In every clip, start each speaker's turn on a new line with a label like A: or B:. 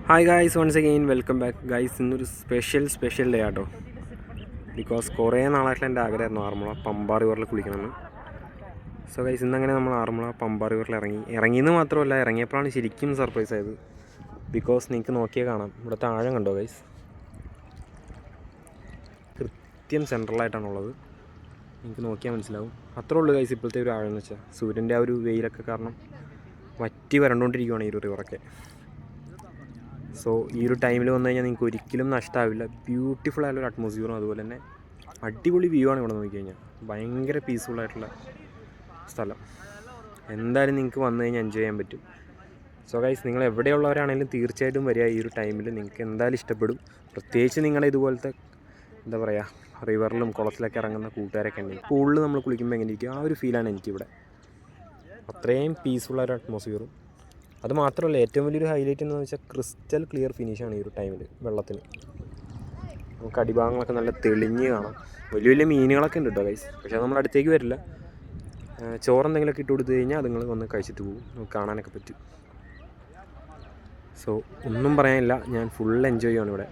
A: Hi guys, once again welcome back guys. ഇന്നൊരു special day ആട്ടോ. Because കുറേ നാളായിട്ടുള്ള എൻ്റെ ആഗ്രഹമായിരുന്നു ആറന്മുള പമ്പ റിവറിൽ കുളിക്കണമെന്ന്. സോ ഗൈസ്, ഇന്നങ്ങനെ നമ്മൾ ആറന്മുള പമ്പ റിവറിൽ ഇറങ്ങിയെന്ന് മാത്രമല്ല, ഇറങ്ങിയപ്പോഴാണ് ശരിക്കും സർപ്രൈസ് ആയത്. ബിക്കോസ് നിങ്ങൾക്ക് നോക്കിയാൽ കാണാം, ഇവിടുത്തെ ആഴം കണ്ടോ ഗൈസ്? കൃത്യം സെൻട്രലായിട്ടാണുള്ളത്. നിങ്ങൾക്ക് നോക്കിയാൽ മനസ്സിലാവും. അത്രേ ഉള്ളൂ ഗൈസ് ഇപ്പോഴത്തെ ഒരു ആഴം എന്ന് വെച്ചാൽ. സൂര്യൻ്റെ ആ ഒരു വെയിലൊക്കെ കാരണം വറ്റി വരണ്ടുകൊണ്ടിരിക്കുകയാണ് ഈ ഒരു റിവറൊക്കെ. സോ ഈ ഒരു ടൈമിൽ വന്നു കഴിഞ്ഞാൽ നിങ്ങൾക്ക് ഒരിക്കലും നഷ്ടമാവില്ല. ബ്യൂട്ടിഫുൾ ആയിട്ടുള്ളൊരു അറ്റ്മോസ്ഫിയറും അതുപോലെ തന്നെ അടിപൊളി വ്യൂ ആണ് ഇവിടെ നോക്കിക്കഴിഞ്ഞാൽ. ഭയങ്കര പീസ്ഫുള്ളായിട്ടുള്ള സ്ഥലം. എന്തായാലും നിങ്ങൾക്ക് വന്നു കഴിഞ്ഞാൽ എൻജോയ് ചെയ്യാൻ പറ്റും. സോ ഗൈസ്, നിങ്ങൾ എവിടെയുള്ളവരാണെങ്കിലും തീർച്ചയായിട്ടും വരിക. ഈ ഒരു ടൈമിൽ നിങ്ങൾക്ക് എന്തായാലും ഇഷ്ടപ്പെടും. പ്രത്യേകിച്ച് നിങ്ങളുടെ ഇതുപോലത്തെ എന്താ പറയുക, റിവറിലും കുളത്തിലൊക്കെ ഇറങ്ങുന്ന കൂട്ടുകാരൊക്കെ ഉണ്ടെങ്കിൽ പൂളിൽ നമ്മൾ കുളിക്കുമ്പോൾ എങ്ങനെ ഇരിക്കും, ആ ഒരു ഫീലാണ് എനിക്കിവിടെ. അത്രയും പീസ്ഫുള്ളായൊരു അറ്റ്മോസ്ഫിയറും. അത് മാത്രമല്ല, ഏറ്റവും വലിയൊരു ഹൈലൈറ്റ് എന്ന് വെച്ചാൽ ക്രിസ്റ്റൽ ക്ലിയർ ഫിനിഷാണ് ഈ ഒരു ടൈമിൽ വെള്ളത്തിന്. നമുക്ക് അടിഭാഗങ്ങളൊക്കെ നല്ല തെളിഞ്ഞ് കാണാം. വലിയ വലിയ മീനുകളൊക്കെ ഉണ്ട് കേട്ടോ ഗൈസ്. പക്ഷേ നമ്മൾ അടുത്തേക്ക് വരില്ല. ചോറെന്തെങ്കിലുമൊക്കെ ഇട്ട് കൊടുത്തു കഴിഞ്ഞാൽ അതുങ്ങൾ വന്ന് കഴിച്ചിട്ട് പോകും. നമുക്ക് കാണാനൊക്കെ പറ്റും. സോ ഒന്നും പറയാനില്ല, ഞാൻ ഫുൾ എൻജോയ് ചെയ്യുകയാണ് ഇവിടെ.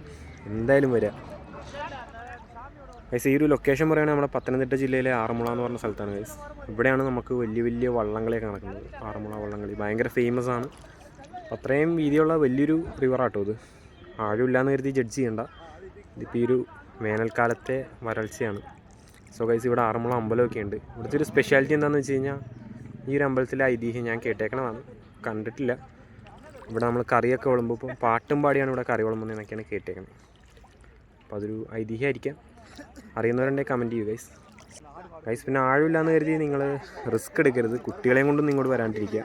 A: എന്തായാലും വരിക ഗൈസ്. ഈ ഒരു ലൊക്കേഷൻ പറയുകയാണെങ്കിൽ നമ്മുടെ പത്തനംതിട്ട ജില്ലയിലെ ആറന്മുള എന്ന് പറഞ്ഞ സ്ഥലത്താണ് ഗൈസ്. ഇവിടെയാണ് നമുക്ക് വലിയ വലിയ വള്ളംകളിയൊക്കെ നടക്കുന്നത്. ആറന്മുള വള്ളംകളി ഭയങ്കര ഫേമസ് ആണ്. അത്രയും വീതിയുള്ള വലിയൊരു റിവറാട്ടോ ഇത്. ആഴമില്ലാന്ന് കരുതി ജഡ്ജ് ചെയ്യണ്ട. ഇതിപ്പോൾ ഈ ഒരു വേനൽക്കാലത്തെ വരൾച്ചയാണ്. സോ ഗൈസ്, ഇവിടെ ആറന്മുള അമ്പലമൊക്കെ ഉണ്ട്. ഇവിടുത്തെ ഒരു സ്പെഷ്യാലിറ്റി എന്താണെന്ന് വെച്ച് കഴിഞ്ഞാൽ, ഈ ഒരു അമ്പലത്തിലെ ഐതിഹ്യം ഞാൻ കേട്ടേക്കണതാണ്, കണ്ടിട്ടില്ല. ഇവിടെ നമ്മൾ കറിയൊക്കെ വിളമ്പുമ്പോൾ ഇപ്പം പാട്ടും പാടിയാണ് ഇവിടെ കറി വിളമ്പുന്നതെന്നൊക്കെയാണ് കേട്ടേക്കുന്നത്. അപ്പോൾ അതൊരു ഐതിഹ്യമായിരിക്കാം. അറിയുന്നവരുണ്ടെങ്കിൽ കമൻറ്റ് ചെയ്യൂ ഗൈസ്. പിന്നെ ആഴമില്ലാന്ന് കരുതി നിങ്ങൾ റിസ്ക് എടുക്കരുത്. കുട്ടികളെയും കൊണ്ടും ഇങ്ങോട്ട് വരാണ്ടിരിക്കുക.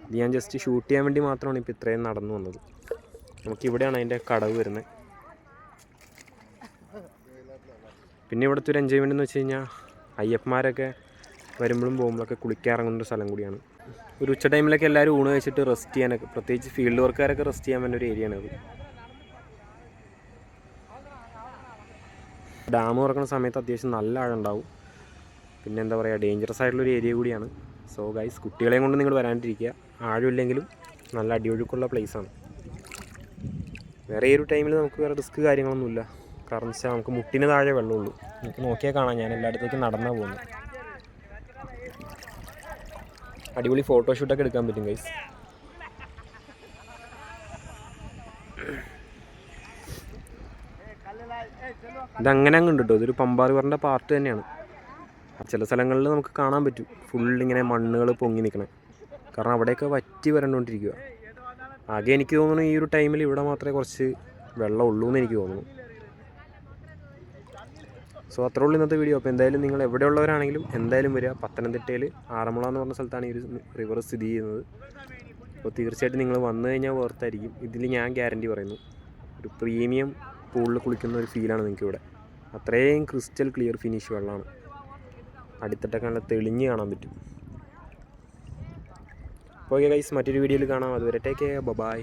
A: ഇത് ഞാൻ ജസ്റ്റ് ഷൂട്ട് ചെയ്യാൻ വേണ്ടി മാത്രമാണ് ഇപ്പോൾ ഇത്രയും നടന്നു വന്നത്. നമുക്കിവിടെയാണ് അതിൻ്റെ കടവ് വരുന്നത്. പിന്നെ ഇവിടുത്തെ ഒരു എൻജോയ്മെൻ്റ് എന്ന് വെച്ച് കഴിഞ്ഞാൽ, അയ്യപ്പന്മാരൊക്കെ വരുമ്പോഴും പോകുമ്പോഴൊക്കെ കുളിക്കാറങ്ങുന്നൊരു സ്ഥലം കൂടിയാണ്. ഒരു ഉച്ച ടൈമിലൊക്കെ എല്ലാവരും ഊണ് കഴിച്ചിട്ട് റെസ്റ്റ് ചെയ്യാനൊക്കെ, പ്രത്യേകിച്ച് ഫീൽഡ് വർക്കാരൊക്കെ റെസ്റ്റ് ചെയ്യാൻ വേണ്ട ഒരു ഏരിയയാണ് അത്. ഡാം തുറക്കുന്ന സമയത്ത് അത്യാവശ്യം നല്ല ആഴം ഉണ്ടാവും. പിന്നെ എന്താ പറയുക, ഡേഞ്ചറസ് ആയിട്ടുള്ളൊരു ഏരിയ കൂടിയാണ്. സോ ഗൈസ്, കുട്ടികളെയും കൊണ്ട് നിങ്ങൾ വരാണ്ടിരിക്കുക. ആഴമില്ലെങ്കിലും നല്ല അടിയൊഴുക്കുള്ള പ്ലേസാണ്. വേറെ ഈ ഒരു ടൈമിൽ നമുക്ക് വേറെ റിസ്ക് കാര്യങ്ങളൊന്നുമില്ല. കാരണം വെച്ചാൽ നമുക്ക് മുട്ടിന് താഴെ വെള്ളമുള്ളൂ. നമുക്ക് നോക്കിയാൽ കാണാം, ഞാൻ എല്ലായിടത്തേക്കും നടന്നാണ് പോകുന്നത്. അടിപൊളി ഫോട്ടോഷൂട്ടൊക്കെ എടുക്കാൻ പറ്റും ഗൈസ്. ഇതങ്ങനെ അങ്ങ് ഉണ്ട് കേട്ടോ. ഇതൊരു പമ്പ റിവറിൻ്റെ പാർട്ട് തന്നെയാണ്. ചില സ്ഥലങ്ങളിൽ നമുക്ക് കാണാൻ പറ്റും ഫുള്ളിങ്ങനെ മണ്ണുകൾ പൊങ്ങി നിൽക്കണേ. കാരണം അവിടെയൊക്കെ വറ്റി വരണ്ടുകൊണ്ടിരിക്കുക. ആകെ എനിക്ക് തോന്നുന്നു ഈ ഒരു ടൈമിൽ ഇവിടെ മാത്രമേ കുറച്ച് വെള്ളം ഉള്ളൂ എന്ന് എനിക്ക് തോന്നുന്നു. സോ അത്രേ ഉള്ളൂ ഇന്നത്തെ വീഡിയോ. അപ്പോൾ എന്തായാലും നിങ്ങൾ എവിടെയുള്ളവരാണെങ്കിലും എന്തായാലും വരിക. പത്തനംതിട്ടയിൽ ആറന്മുള എന്ന് പറഞ്ഞ സ്ഥലത്താണ് ഈ ഒരു റിവർ സ്ഥിതി ചെയ്യുന്നത്. അപ്പോൾ തീർച്ചയായിട്ടും നിങ്ങൾ വന്നു കഴിഞ്ഞാൽ വേർത്തായിരിക്കും. ഇതിൽ ഞാൻ ഗ്യാരണ്ടി പറയുന്നു. ഒരു പ്രീമിയം പൂളിൽ കുളിക്കുന്ന ഒരു ഫീലാണ് നിങ്ങൾക്ക് ഇവിടെ. അത്രയും ക്രിസ്റ്റൽ ക്ലിയർ ഫിനിഷ് വെള്ളമാണ്. അടിത്തട്ടൊക്കെ നല്ല തെളിഞ്ഞ് കാണാൻ പറ്റും. ഓക്കെ ഗൈസ്, മറ്റൊരു വീഡിയോയിൽ കാണാം. അതുവരെ ടേക്ക് കെയർ, ബൈ.